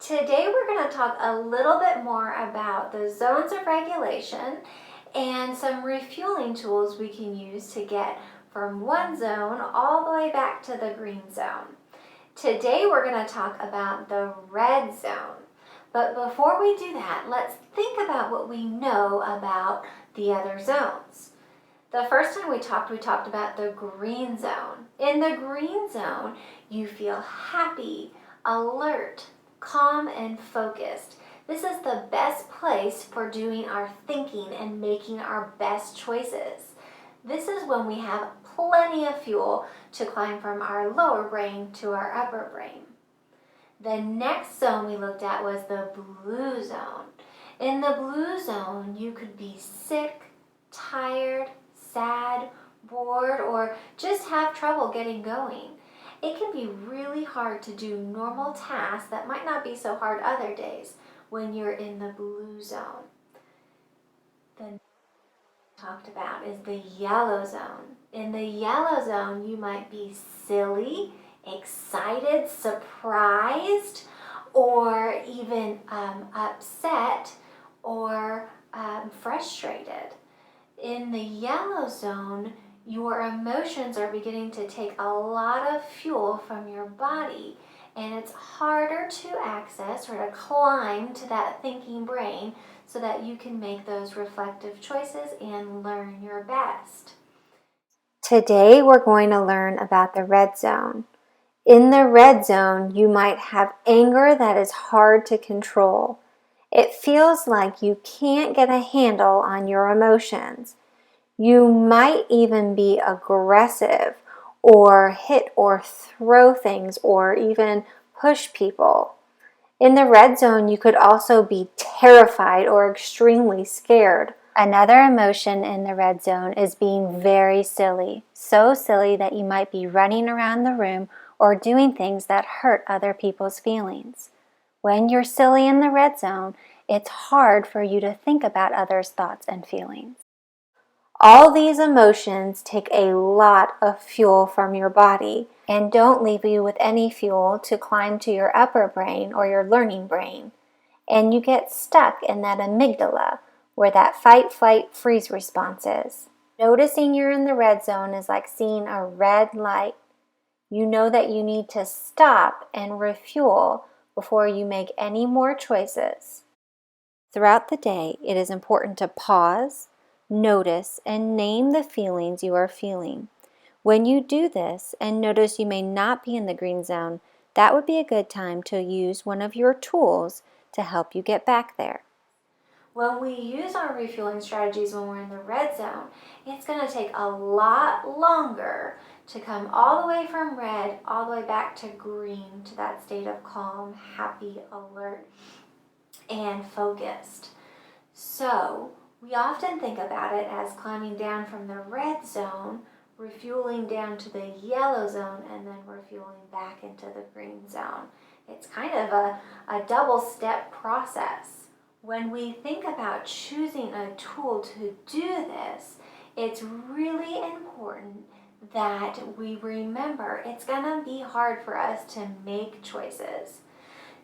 Today we're going to talk a little bit more about the zones of regulation and some refueling tools we can use to get from one zone all the way back to the green zone. Today we're going to talk about the red zone. But before we do that, let's think about what we know about the other zones. The first time we talked about the green zone. In the green zone, you feel happy, alert, calm, and focused. This is the best place for doing our thinking and making our best choices. This is when we have plenty of fuel to climb from our lower brain to our upper brain. The next zone we looked at was the blue zone. In the blue zone, you could be sick, tired, sad, bored, or just have trouble getting going. It can be really hard to do normal tasks that might not be so hard other days when you're in the blue zone. The next we talked about is the yellow zone. In the yellow zone, you might be silly, excited, surprised, or even upset or frustrated. In the yellow zone, your emotions are beginning to take a lot of fuel from your body, and it's harder to access or to climb to that thinking brain so that you can make those reflective choices and learn your best. Today we're going to learn about the red zone. In the red zone, you might have anger that is hard to control. It feels like you can't get a handle on your emotions. You might even be aggressive or hit or throw things or even push people. In the red zone, you could also be terrified or extremely scared. Another emotion in the red zone is being very silly. So silly that you might be running around the room or doing things that hurt other people's feelings. When you're silly in the red zone, it's hard for you to think about others' thoughts and feelings. All these emotions take a lot of fuel from your body and don't leave you with any fuel to climb to your upper brain or your learning brain. And you get stuck in that amygdala where that fight, flight, freeze response is. Noticing you're in the red zone is like seeing a red light. You know that you need to stop and refuel before you make any more choices. Throughout the day, it is important to pause, notice, and name the feelings you are feeling. When you do this and notice you may not be in the green zone, that would be a good time to use one of your tools to help you get back there. When we use our refueling strategies when we're in the red zone, it's going to take a lot longer to come all the way from red all the way back to green, to that state of calm, happy, alert, and focused. So we often think about it as climbing down from the red zone, refueling down to the yellow zone, and then refueling back into the green zone. It's kind of a double-step process. When we think about choosing a tool to do this, it's really important that we remember it's going to be hard for us to make choices.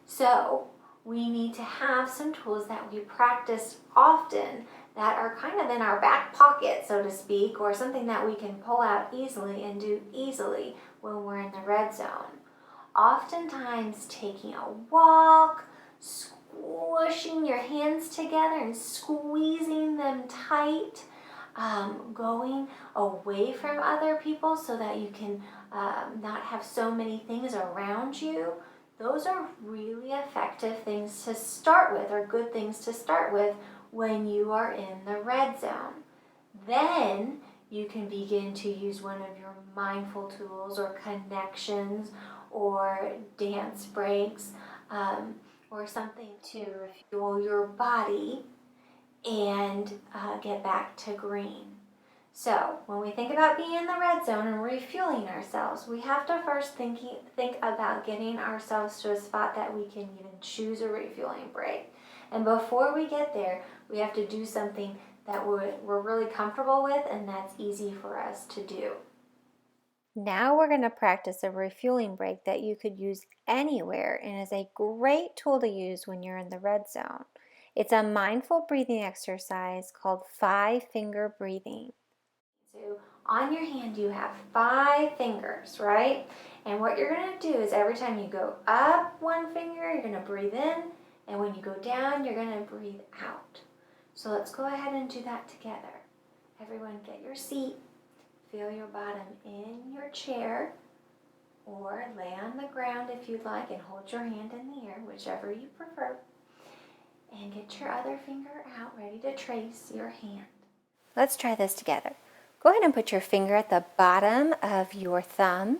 So we need to have some tools that we practice often that are kind of in our back pocket, so to speak, or something that we can pull out easily and do easily when we're in the red zone. Oftentimes taking a walk, squishing your hands together and squeezing them tight, going away from other people so that you can not have so many things around you. Those are really effective things to start with, or good things to start with when you are in the red zone. Then you can begin to use one of your mindful tools or connections or dance breaks or something to refuel your body and get back to green. So when we think about being in the red zone and refueling ourselves, we have to first think about getting ourselves to a spot that we can even choose a refueling break. And before we get there, we have to do something that we're really comfortable with and that's easy for us to do. Now we're going to practice a refueling break that you could use anywhere and is a great tool to use when you're in the red zone. It's a mindful breathing exercise called 5-finger breathing. So on your hand you have 5 fingers, right? And what you're going to do is every time you go up 1 finger, you're going to breathe in, and when you go down, you're going to breathe out. So let's go ahead and do that together. Everyone get your seat. Feel your bottom in your chair, or lay on the ground if you'd like and hold your hand in the air, whichever you prefer. And get your other finger out, ready to trace your hand. Let's try this together. Go ahead and put your finger at the bottom of your thumb.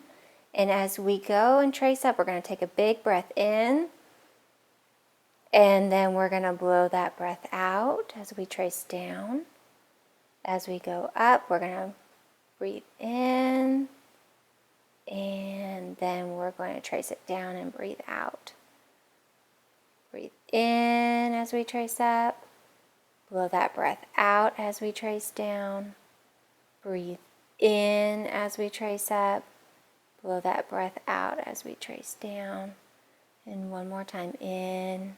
And as we go and trace up, we're going to take a big breath in. And then we're going to blow that breath out as we trace down. As we go up, we're going to breathe in, and then we're going to trace it down and breathe out. Breathe in as we trace up. Blow that breath out as we trace down. Breathe in as we trace up. Blow that breath out as we trace down. And one more time in,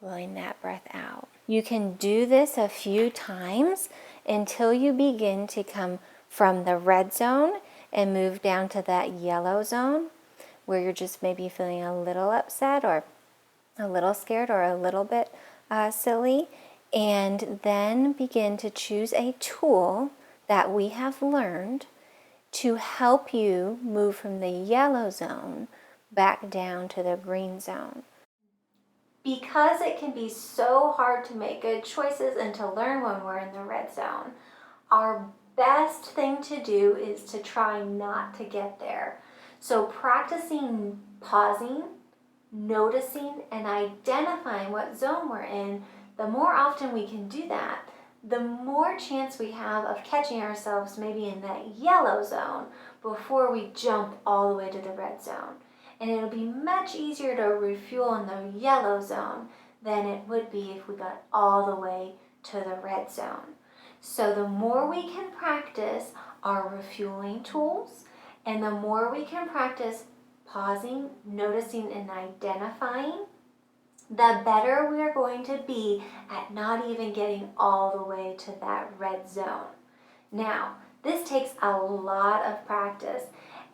blowing that breath out. You can do this a few times until you begin to come from the red zone and move down to that yellow zone where you're just maybe feeling a little upset or a little scared or a little bit silly, and then begin to choose a tool that we have learned to help you move from the yellow zone back down to the green zone. Because it can be so hard to make good choices and to learn when we're in the red zone, our best thing to do is to try not to get there. So practicing pausing, noticing, and identifying what zone we're in, the more often we can do that, the more chance we have of catching ourselves maybe in that yellow zone before we jump all the way to the red zone. And it'll be much easier to refuel in the yellow zone than it would be if we got all the way to the red zone. So the more we can practice our refueling tools, and the more we can practice pausing, noticing, and identifying, the better we are going to be at not even getting all the way to that red zone. Now, this takes a lot of practice,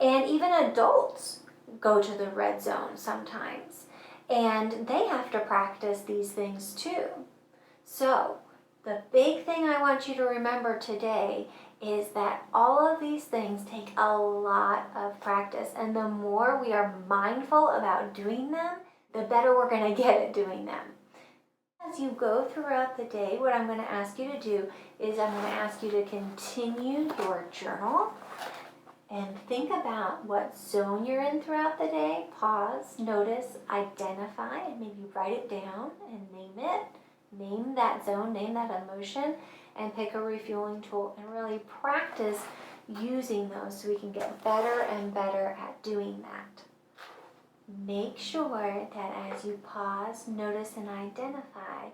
and even adults go to the red zone sometimes, and they have to practice these things too. So, the big thing I want you to remember today is that all of these things take a lot of practice, and the more we are mindful about doing them, the better we're going to get at doing them. As you go throughout the day, what I'm going to ask you to do is I'm going to ask you to continue your journal and think about what zone you're in throughout the day. Pause, notice, identify, and maybe write it down and name it. Name that zone, name that emotion, and pick a refueling tool and really practice using those so we can get better and better at doing that. Make sure that as you pause, notice, and identify,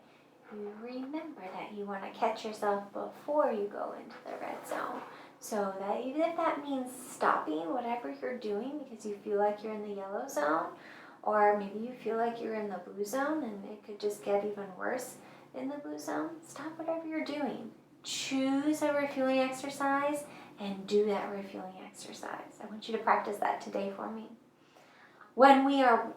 you remember that you want to catch yourself before you go into the red zone. So that even if that means stopping whatever you're doing because you feel like you're in the yellow zone, or maybe you feel like you're in the blue zone and it could just get even worse in the blue zone, stop whatever you're doing. Choose a refueling exercise and do that refueling exercise. I want you to practice that today for me. When we are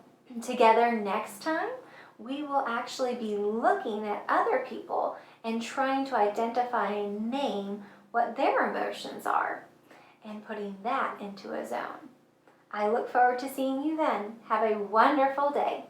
together next time, we will actually be looking at other people and trying to identify and name what their emotions are and putting that into a zone. I look forward to seeing you then. Have a wonderful day.